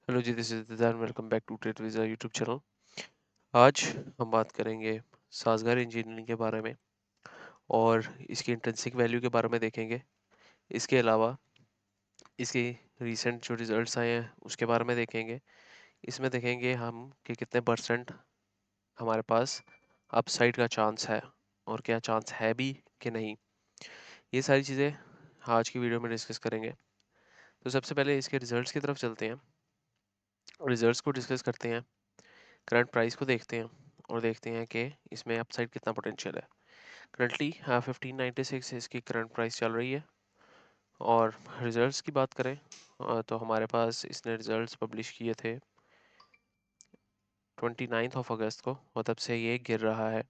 Hello ji, this is दिदान। Welcome back to trade visa YouTube channel. आज हम बात करेंगे साज़गार इंजीनियरिंग के बारे में और इसकी इंट्रिंसिक वैल्यू के बारे में देखेंगे। इसके अलावा इसके रीसेंट जो रिजल्ट्स आए हैं उसके बारे में देखेंगे। इसमें देखेंगे हम कि कितने परसेंट हमारे पास अपसाइड का चांस है और क्या चांस है भी कि नहीं। ये सारी चीज़ें आज की वीडियो में डिस्कस करेंगे। तो सबसे पहले इसके रिजल्ट्स की तरफ चलते हैं। रिजल्ट्स को डिस्कस करते हैं, करंट प्राइस को देखते हैं और देखते हैं कि इसमें अपसाइड कितना पोटेंशियल है। करंटली 1596 इसकी करंट प्राइस चल रही है। और रिजल्ट्स की बात करें तो हमारे पास इसने रिजल्ट्स पब्लिश किए थे 29 अगस्त को और तब से ये गिर रहा है।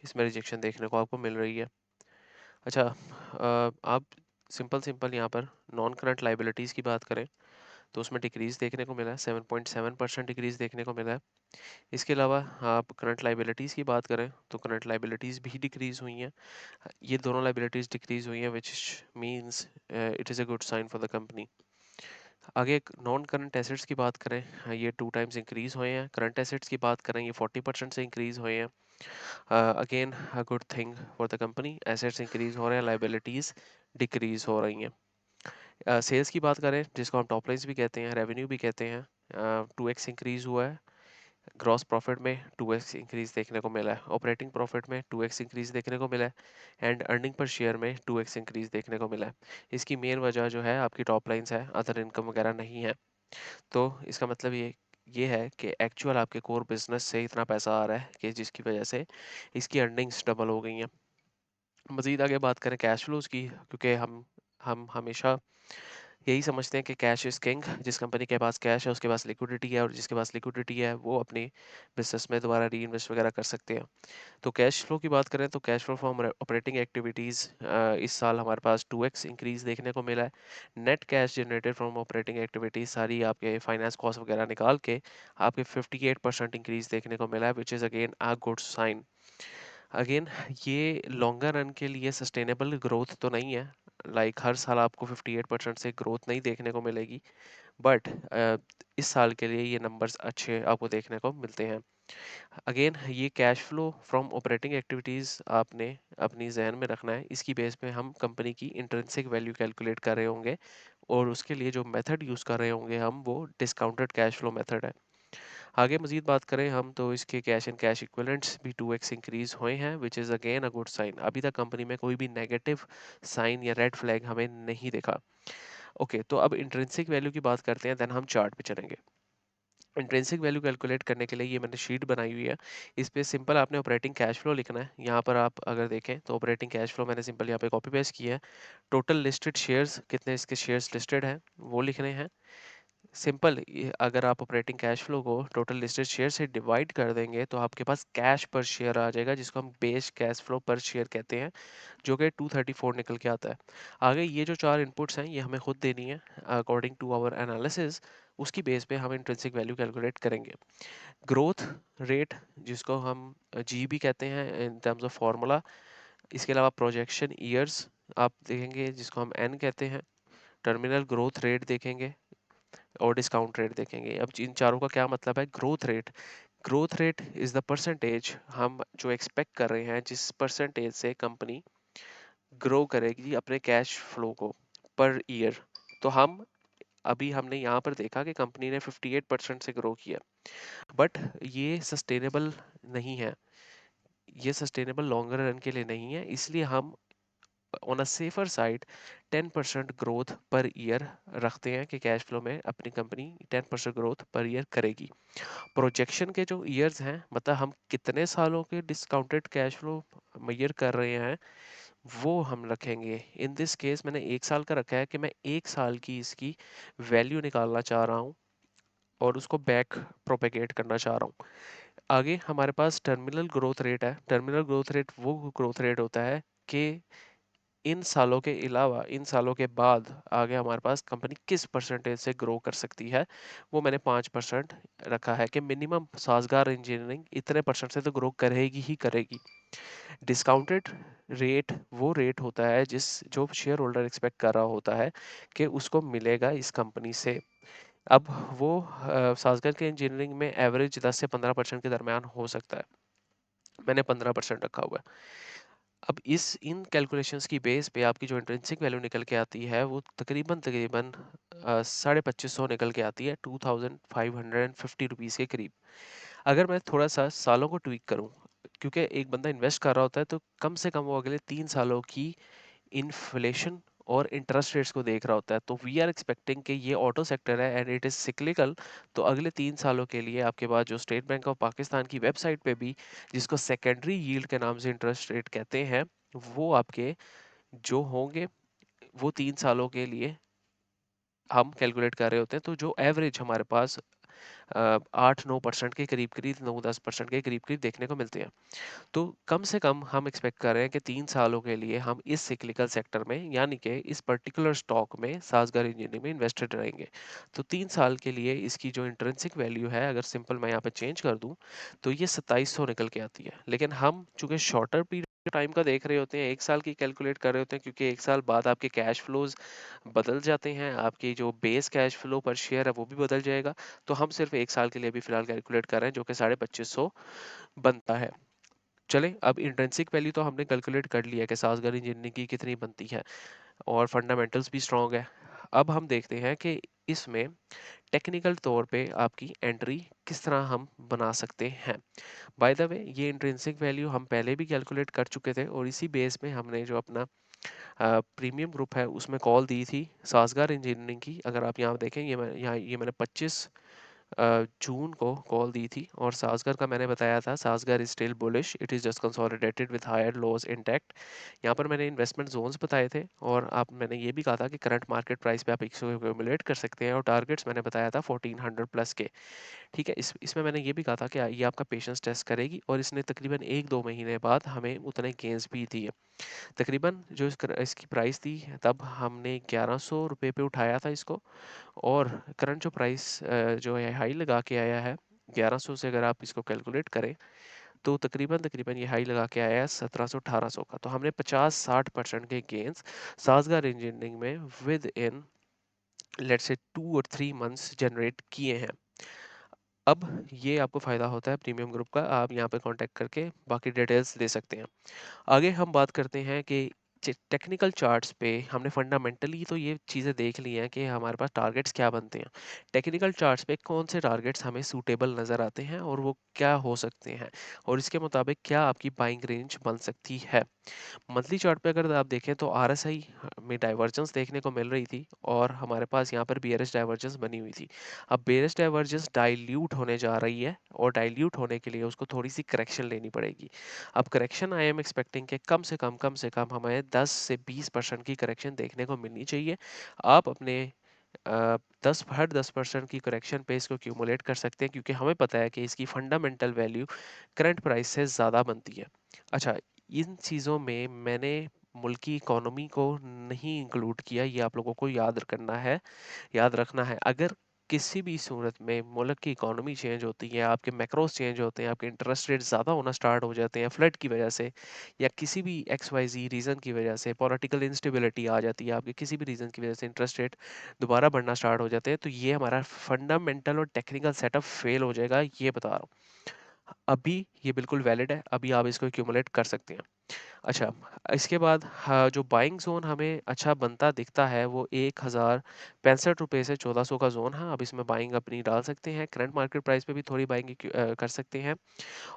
इसमें रिजेक्शन देखने को आपको मिल रही है। अच्छा, आप सिंपल सिंपल यहाँ पर नॉन करंट लाइबिलिटीज़ की बात करें तो उसमें डिक्रीज़ देखने को मिला है, 7.7% डिक्रीज़ देखने को मिला है। इसके अलावा आप करंट लाइबिलिटीज़ की बात करें तो करंट लाइबिलिटीज़ भी डिक्रीज़ हुई हैं। ये दोनों लाइबिलिटीज़ डिक्रीज़ हुई हैं, which means it is a good sign for the company. आगे नॉन करंट एसेट्स की बात करें, ये 2 टाइम्स इंक्रीज़ हुए हैं। करंट एसेट्स की बात करें, ये 40% से इंक्रीज़ हुए हैं। Again a good thing for the company. Assets increase हो रहे हैं, लाइबिलिटीज़ डिक्रीज़ हो रही हैं। सेल्स की बात करें, जिसको हम टॉप लाइन्स भी कहते हैं, रेवेन्यू भी कहते हैं, 2x इंक्रीज़ हुआ है। ग्रॉस प्रॉफिट में 2x इंक्रीज़ देखने को मिला है। ऑपरेटिंग प्रॉफिट में 2x इंक्रीज़ देखने को मिला है एंड अर्निंग पर शेयर में 2x इंक्रीज़ देखने को मिला है। इसकी मेन वजह जो है आपकी टॉप लाइन्स है, अदर इनकम वगैरह नहीं है। तो इसका मतलब ये है कि एक्चुअल आपके कोर बिजनेस से इतना पैसा आ रहा है कि जिसकी वजह से इसकी अर्निंग्स डबल हो गई हैं। मज़ीद आगे बात करें कैश फ्लोज की, क्योंकि हम हमेशा यही समझते हैं कि कैश इज़ किंग। जिस कंपनी के पास कैश है उसके पास लिक्विडिटी है और जिसके पास लिक्विडिटी है वो अपनी बिजनेस में दोबारा री इन्वेस्ट वगैरह कर सकते हैं। तो कैश फ्लो की बात करें तो cash flow from operating activities इस साल हमारे पास 2x इंक्रीज़ देखने को मिला है। Net cash generated from operating activities सारी आपके फाइनेंस कॉस्ट वगैरह निकाल के आपके 58% इंक्रीज़ देखने को मिला है, which is again a good sign. Again ये लॉन्गर रन के लिए सस्टेनेबल ग्रोथ तो नहीं है। हर साल आपको 58% से ग्रोथ नहीं देखने को मिलेगी, बट इस साल के लिए ये नंबर्स अच्छे आपको देखने को मिलते हैं। अगेन ये cash flow from operating activities आपने अपनी जहन में रखना है। इसकी बेस पे हम कंपनी की इंट्रिंसिक वैल्यू कैलकुलेट कर रहे होंगे और उसके लिए जो मेथड यूज़ कर रहे होंगे हम, वो डिस्काउंटेड कैश फ्लो मेथड है। आगे मजीद बात करें हम तो इसके कैश एंड कैश इक्विवेलेंट्स भी 2x इंक्रीज हुए हैं, which is again a good sign. अभी तक कंपनी में कोई भी नेगेटिव साइन या रेड फ्लैग हमें नहीं दिखा। ओके, तो अब इंट्रिंसिक वैल्यू की बात करते हैं, देन हम चार्ट पे चलेंगे। इंट्रिंसिक वैल्यू कैलकुलेट करने के लिए ये मैंने शीट बनाई हुई है। इस पे सिंपल आपने ऑपरेटिंग कैश फ्लो लिखना है। यहाँ पर आप अगर देखें तो ऑपरेटिंग कैश फ्लो मैंने सिंपल यहाँ पे कॉपी पेस्ट किया है। टोटल लिस्टेड शेयर्स, कितने इसके शेयर्स लिस्टेड हैं वो लिखने हैं। सिंपल, अगर आप ऑपरेटिंग कैश फ्लो को टोटल लिस्टेड शेयर से डिवाइड कर देंगे तो आपके पास कैश पर शेयर आ जाएगा, जिसको हम बेस कैश फ्लो पर शेयर कहते हैं, जो कि 234 निकल के आता है। आगे ये जो चार इनपुट्स हैं ये हमें खुद देनी है अकॉर्डिंग टू आवर एनालिसिस। उसकी बेस पे हम इंट्रिंसिक वैल्यू कैलकुलेट करेंगे। ग्रोथ रेट, जिसको हम जी भी कहते हैं इन टर्म्स ऑफ फार्मूला। इसके अलावा प्रोजेक्शन ईयर्स आप देखेंगे, जिसको हम एन कहते हैं। टर्मिनल ग्रोथ रेट देखेंगे और डिस्काउंट रेट देखेंगे। अब इन चारों का क्या मतलब है? Growth rate is the percentage हम जो एक्सपेक्ट कर रहे हैं, जिस परसेंटेज से कंपनी ग्रो करेगी अपने कैश फ्लो को पर ईयर। तो अभी हमने यहाँ पर देखा कि कंपनी ने 58% से ग्रो किया, बट ये सस्टेनेबल नहीं है। ये सस्टेनेबल लॉन्गर रन के लिए नहीं है, इसलिए हम on a safer side 10% growth per year रखते हैं कि कैश फ्लो में अपनी कंपनी 10% ग्रोथ पर ईयर करेगी। प्रोजेक्शन के जो ईयर्स हैं, मतलब हम कितने सालों के डिस्काउंटेड कैश फ्लो मेजर कर रहे हैं, वो हम रखेंगे। इन दिस केस मैंने 1 साल का रखा है कि मैं 1 साल की इसकी वैल्यू निकालना चाह रहा हूँ और उसको बैक प्रोपेगेट करना चाह रहा हूँ। आगे हमारे पास टर्मिनल ग्रोथ रेट है। टर्मिनल ग्रोथ रेट वो ग्रोथ रेट होता है कि इन सालों के अलावा इन सालों के बाद आगे हमारे पास कंपनी किस परसेंटेज से ग्रो कर सकती है। वो मैंने 5% रखा है कि मिनिमम साजगार इंजीनियरिंग इतने परसेंट से तो ग्रो करेगी ही करेगी। डिस्काउंटेड रेट वो रेट होता है जो शेयर होल्डर एक्सपेक्ट कर रहा होता है कि उसको मिलेगा इस कंपनी से। अब वो सासगर के इंजीनियरिंग में एवरेज 10 से 15% के दरमियान हो सकता है, मैंने 15% रखा हुआ है। अब इस इन कैलकुलेशंस की बेस पे आपकी जो इंट्रिंसिक वैल्यू निकल के आती है वो तकरीबन तकरीबन 2500 निकल के आती है, 2550 रुपीज़ के करीब। अगर मैं थोड़ा सा सालों को ट्वीक करूं, क्योंकि एक बंदा इन्वेस्ट कर रहा होता है तो कम से कम वो अगले 3 सालों की इन्फ्लेशन और इंटरेस्ट रेट्स को देख रहा होता है, तो वी आर एक्सपेक्टिंग कि ये ऑटो सेक्टर है एंड इट इज़ सिक्लिकल। तो अगले 3 सालों के लिए आपके पास जो स्टेट बैंक ऑफ पाकिस्तान की वेबसाइट पे भी, जिसको सेकेंडरी यील्ड के नाम से इंटरेस्ट रेट कहते हैं, वो आपके जो होंगे वो 3 सालों के लिए हम कैलकुलेट कर रहे होते हैं, तो जो एवरेज हमारे पास 8-9% के करीब करीब 9-10% के करीब करीब देखने को मिलते हैं। तो कम से कम हम एक्सपेक्ट कर रहे हैं कि 3 सालों के लिए हम इस सिक्लिकल सेक्टर में, यानी कि इस पर्टिकुलर स्टॉक में, सासगर इंजीनियरिंग में इन्वेस्टेड रहेंगे। तो 3 साल के लिए इसकी जो इंट्रिंसिक वैल्यू है, अगर सिंपल मैं यहाँ पे चेंज कर दूं, तो ये 2700 निकल के आती है। लेकिन हम चूंकि शॉर्टर पीरियड टाइम का देख रहे होते हैं, 1 साल की कैलकुलेट कर रहे होते हैं, क्योंकि 1 साल बाद आपके कैश फ्लोज बदल जाते हैं, आपकी जो बेस कैश फ्लो पर शेयर है वो भी बदल जाएगा। तो हम सिर्फ 1 साल के लिए भी फिलहाल कैलकुलेट कर रहे हैं, जो कि 2550 बनता है। चले, अब इंट्रिंसिक वैल्यू तो हमने कैलकुलेट कर लिया कि सासगर इंजीनियरिंग की कितनी बनती है और फंडामेंटल्स भी स्ट्रॉन्ग है। अब हम देखते हैं कि इसमें टेक्निकल तौर पे आपकी एंट्री किस तरह हम बना सकते हैं। बाय द वे, ये इंट्रिंसिक वैल्यू हम पहले भी कैलकुलेट कर चुके थे और इसी बेस में हमने जो अपना प्रीमियम ग्रुप है उसमें कॉल दी थी सासगर इंजीनियरिंग की। अगर आप यहाँ देखें, ये मैंने 25 जून को कॉल दी थी और सासगर का मैंने बताया था, सासगर is still bullish, it is just consolidated with higher lows intact. यहाँ पर मैंने इन्वेस्टमेंट जोन्स बताए थे और आप मैंने ये भी कहा था कि करंट मार्केट प्राइस पे आप इसको एक्यूमुलेट कर सकते हैं, और टारगेट्स मैंने बताया था 1400 प्लस के। ठीक है, इसमें मैंने ये भी कहा था कि ये आपका पेशेंस टेस्ट करेगी, और इसने तकरीबन 1-2 महीने बाद हमें उतने गेंस भी दिए। तकरीबन जो इसकी प्राइस थी, तब हमने 1100 रुपये पे उठाया था इसको, और करंट जो प्राइस जो है हाई लगा के आया है 1100 से, अगर आप इसको कैलकुलेट करें तो तकरीबन तकरीबन ये हाई लगा के आया है 1700-1800 का। तो हमने 50-60% के गेंस सासगार इंजीनियरिंग में विद इन लेट्स से 2 और 3 मंथ्स जनरेट किए हैं। अब ये आपको फ़ायदा होता है प्रीमियम ग्रुप का, आप यहाँ पे कांटेक्ट करके बाकी डिटेल्स ले सकते हैं। आगे हम बात करते हैं कि टेक्निकल चार्ट्स पे हमने फंडामेंटली तो ये चीज़ें देख ली हैं कि हमारे पास टारगेट्स क्या बनते हैं। टेक्निकल चार्ट्स पे कौन से टारगेट्स हमें सूटेबल नज़र आते हैं और वो क्या हो सकते हैं, और इसके मुताबिक क्या आपकी बाइंग रेंज बन सकती है। मंथली चार्ट पे अगर आप देखें तो आरएसआई में डाइवर्जेंस देखने को मिल रही थी, और हमारे पास यहाँ पर बेयरिश डाइवर्जेंस बनी हुई थी। अब बेयरिश डाइवर्जेंस डाइल्यूट होने जा रही है, और डाइल्यूट होने के लिए उसको थोड़ी सी करेक्शन लेनी पड़ेगी। अब करेक्शन आई एम एक्सपेक्टिंग के कम से कम हमें 10 से 20% की करेक्शन देखने को मिलनी चाहिए। आप अपने 10% की करेक्शन पे इसको क्यूमुलेट कर सकते हैं, क्योंकि हमें पता है कि इसकी फंडामेंटल वैल्यू करंट प्राइस से ज़्यादा बनती है। अच्छा, इन चीज़ों में मैंने मुल्क की इकोनॉमी को नहीं इंक्लूड किया, ये आप लोगों को याद करना है, याद रखना है। अगर किसी भी सूरत में मुल्क की इकोनॉमी चेंज होती है, आपके मैक्रोस चेंज होते हैं, आपके इंटरेस्ट रेट ज़्यादा होना स्टार्ट हो जाते हैं फ्लड की वजह से, या किसी भी एक्स वाई जी रीज़न की वजह से पॉलिटिकल इंस्टेबिलिटी आ जाती है, आपके किसी भी रीज़न की वजह से इंटरेस्ट रेट दोबारा बढ़ना स्टार्ट हो जाते हैं, तो ये हमारा फंडामेंटल और टेक्निकल सेटअप फेल हो जाएगा, ये बता रहा हूँ। अभी ये बिल्कुल वैलिड है, अभी आप इसको एक्यूमुलेट कर सकते हैं। अच्छा, इसके बाद हाँ, जो बाइंग जोन हमें अच्छा बनता दिखता है वो 1065 रुपये से 1400 का जोन है। अब इसमें बाइंग अपनी डाल सकते हैं, करंट मार्केट प्राइस पे भी थोड़ी बाइंग कर सकते हैं,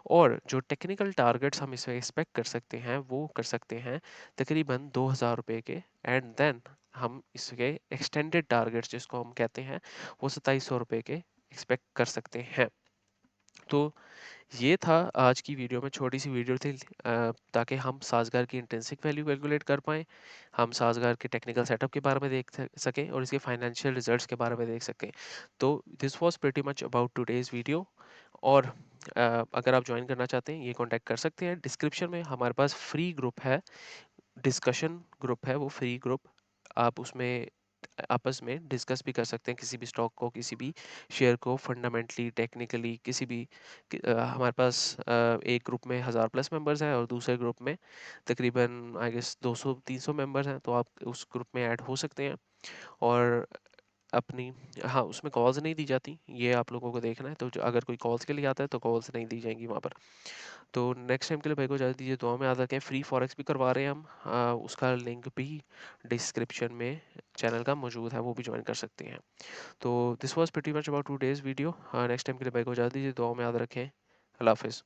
और जो टेक्निकल टारगेट्स हम इसमें एक्सपेक्ट कर सकते हैं वो कर सकते हैं तकरीबन 2000 रुपये के। एंड देन हम इसके एक्सटेंडेड टारगेट्स जिसको हम कहते हैं वो 2700 रुपये के एक्सपेक्ट कर सकते हैं। तो ये था आज की वीडियो में, छोटी सी वीडियो थी ताकि हम साजगार की इंट्रिंसिक वैल्यू कैलकुलेट कर पाएँ, हम साजगार के टेक्निकल सेटअप के बारे में देख सकें और इसके फाइनेंशियल रिजल्ट्स के बारे में देख सकें। तो this was pretty much about today's video. और अगर आप ज्वाइन करना चाहते हैं ये कांटेक्ट कर सकते हैं, डिस्क्रिप्शन में हमारे पास फ्री ग्रुप है, डिस्कशन ग्रुप है, वो फ्री ग्रुप, आप उसमें आपस में डिस्कस भी कर सकते हैं किसी भी स्टॉक को, किसी भी शेयर को, फंडामेंटली टेक्निकली किसी भी हमारे पास एक ग्रुप में 1000 प्लस मेंबर्स हैं और दूसरे ग्रुप में तकरीबन आई गेस 200-300 मेंबर्स हैं, तो आप उस ग्रुप में ऐड हो सकते हैं। और अपनी, हाँ, उसमें कॉल्स नहीं दी जाती, ये आप लोगों को देखना है। तो अगर कोई कॉल्स के लिए आता है तो कॉल्स नहीं दी जाएंगी वहाँ पर। तो नेक्स्ट टाइम के लिए भाई को इजाज़त दीजिए, दुआ में याद रखें। फ्री फॉरेक्स भी करवा रहे हैं हम, उसका लिंक भी डिस्क्रिप्शन में चैनल का मौजूद है, वो भी ज्वाइन कर सकते हैं। तो this was pretty much about two days video. Next time के लिए भाई को इजाज़त दीजिए, दुआ में याद रखें। अल्लाह हाफिज़।